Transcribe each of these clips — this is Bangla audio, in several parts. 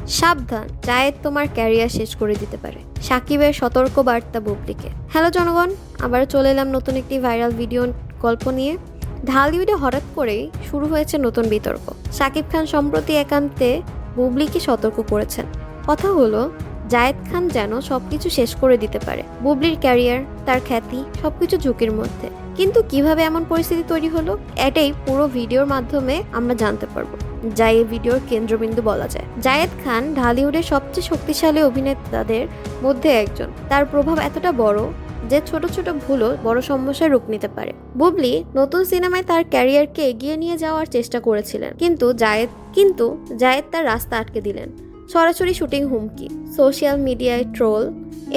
সাবধান, জায়েদ তোমার ক্যারিয়ার শেষ করে দিতে পারে। সাকিবের সতর্ক বার্তা বুবলিকে। হ্যালো জনগণ, আবার চলে এলাম নতুন একটি ভাইরাল ভিডিও গল্প নিয়ে। ঢালিউডে হঠাৎ করেই শুরু হয়েছে নতুন বিতর্ক। সাকিব খান সম্প্রতি একান্তে বুবলিকে সতর্ক করেছেন। কথা হলো, জায়েদ খান যেন সবকিছু শেষ করে দিতে পারে। বুবলির ক্যারিয়ার, তার খ্যাতি সবকিছু ঝুঁকির মধ্যে। কিন্তু কিভাবে এমন পরিস্থিতি তৈরি হলো, এটাই পুরো ভিডিওর মাধ্যমে আমরা জানতে পারবো, যা এই ভিডিওর কেন্দ্রবিন্দু বলা যায়। জায়েদ খান ঢালিউডের সবচেয়ে শক্তিশালী অভিনেতাদের মধ্যে একজন। তার প্রভাব এতটা বড় যে ছোট ছোট ভুলও বড় সমস্যার রূপ নিতে পারে। বুবলি নতুন সিনেমায় তার ক্যারিয়ারকে এগিয়ে নিয়ে যাওয়ার চেষ্টা করেছিলেন, কিন্তু জায়েদ তার রাস্তা আটকে দিলেন। সরাসরি শুটিং হুমকি, সোশ্যাল মিডিয়ায় ট্রোল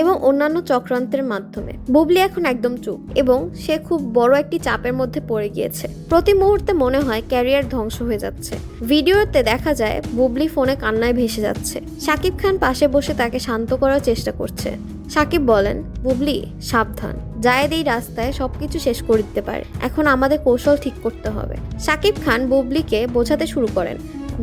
এবং অন্যান্য চক্রান্তের মাধ্যমে বুবলি এখন একদম চুপ এবং সে খুব বড় একটি চাপের মধ্যে পড়ে গিয়েছে। প্রতি মুহূর্তে মনে হয় ক্যারিয়ার ধ্বংস হয়ে যাচ্ছে। ভিডিওতে দেখা যায় বুবলি ফোনে কান্নায় ভেসে যাচ্ছে। সাকিব খান পাশে বসে তাকে শান্ত করার চেষ্টা করছে। সাকিব বলেন, বুবলি সাবধান, জায়েদ এই রাস্তায় সবকিছু শেষ করে দিতে পারে। এখন আমাদের কৌশল ঠিক করতে হবে। সাকিব খান বুবলিকে বোঝাতে শুরু করেন,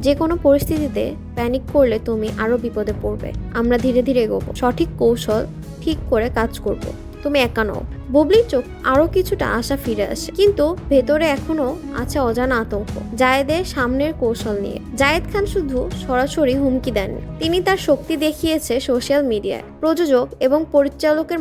যে কোনো পরিস্থিতিতে প্যানিক করলে তুমি আরো বিপদে পড়বে। আমরা ধীরে ধীরে এগোবো, সঠিক কৌশল ঠিক করে কাজ করব। তুমি একা নও। বুবলির চোখ আরো কিছুটা আশা ফিরে আসে, কিন্তু ভেতরে এখনো আছে অজানা আতঙ্ক। জায়েদের সামনের কৌশল নিয়ে জায়েদ খান শুধু সরাসরি হুমকি দেননি, তিনি তার শক্তি দেখিয়েছে সোশ্যাল মিডিয়ায়, প্রযোজক এবং পরিচালকের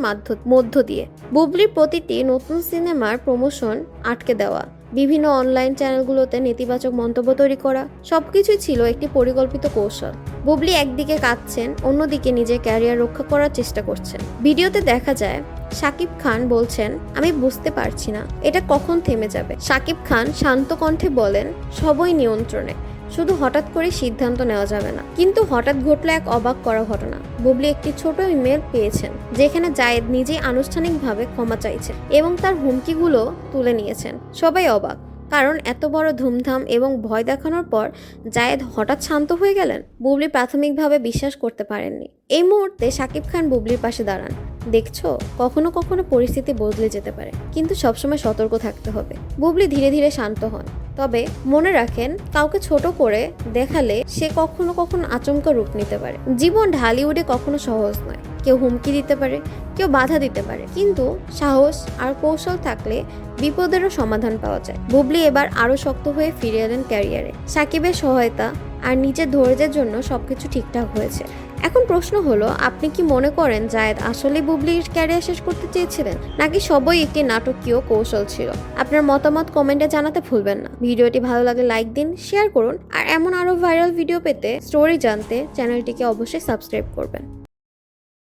মধ্য দিয়ে। বুবলির প্রতিটি নতুন সিনেমার প্রমোশন আটকে দেওয়া, বিভিন্ন অনলাইন চ্যানেলগুলোতে নেতিবাচক মন্তব্য তৈরি করা, সবকিছুই ছিল একটি পরিকল্পিত কৌশল। বুবলি একদিকে কাঁদছেন, অন্যদিকে নিজের ক্যারিয়ার রক্ষা করার চেষ্টা করছেন। ভিডিওতে দেখা যায় সাকিব খান বলছেন, আমি বুঝতে পারছি না এটা কখন থেমে যাবে। সাকিব খান শান্ত কণ্ঠে বলেন, সবই নিয়ন্ত্রণে, শুধু হঠাৎ করে সিদ্ধান্ত নেওয়া যাবে না। কিন্তু হঠাৎ ঘটলো এক অবাক করা ঘটনা। বুবলি একটি ছোট ইমেল পেয়েছেন, যেখানে জায়েদ নিজেই আনুষ্ঠানিকভাবে ক্ষমা চাইছেন এবং তার হুমকিগুলো তুলে নিয়েছেন। সবাই অবাক, কারণ এত বড় ধুমধাম এবং ভয় দেখানোর পর জায়েদ হঠাৎ শান্ত হয়ে গেলেন। বুবলি প্রাথমিকভাবে বিশ্বাস করতে পারেননি। এই মুহূর্তে সাকিব খান বুবলির পাশে দাঁড়ান। দেখছো, কখনো কখনো পরিস্থিতি বদলে যেতে পারে, কিন্তু সবসময় সতর্ক থাকতে হবে। বুবলি ধীরে ধীরে শান্ত হন, তবে মনে রাখেন, কাউকে ছোট করে দেখালে সে কখনো কখনো আচমকা রূপ নিতে পারে। জীবন ঢালিউডে কখনো সহজ নয়। কেউ হুমকি দিতে পারে, কেউ বাধা দিতে পারে, কিন্তু সাহস আর কৌশল থাকলে বিপদেরও সমাধান পাওয়া যায়। বুবলি এবার আরো শক্ত হয়ে ফিরে এলেন ক্যারিয়ারে। সাকিবের সহায়তা আর নিজের ধৈর্যের জন্য সবকিছু ঠিকঠাক হয়েছে। এখন প্রশ্ন হলো, আপনি কি মনে করেন জায়েদ আসলে বুবলির ক্যারিয়ার শেষ করতে চেয়েছিলেন, নাকি সবই একটি নাটকীয় কৌশল ছিল? আপনার মতামত কমেন্টে জানাতে ভুলবেন না। ভিডিওটি ভালো লাগলে লাইক দিন, শেয়ার করুন, আর এমন আরো ভাইরাল ভিডিও পেতে, স্টোরি জানতে চ্যানেলটিকে অবশ্যই সাবস্ক্রাইব করবেন।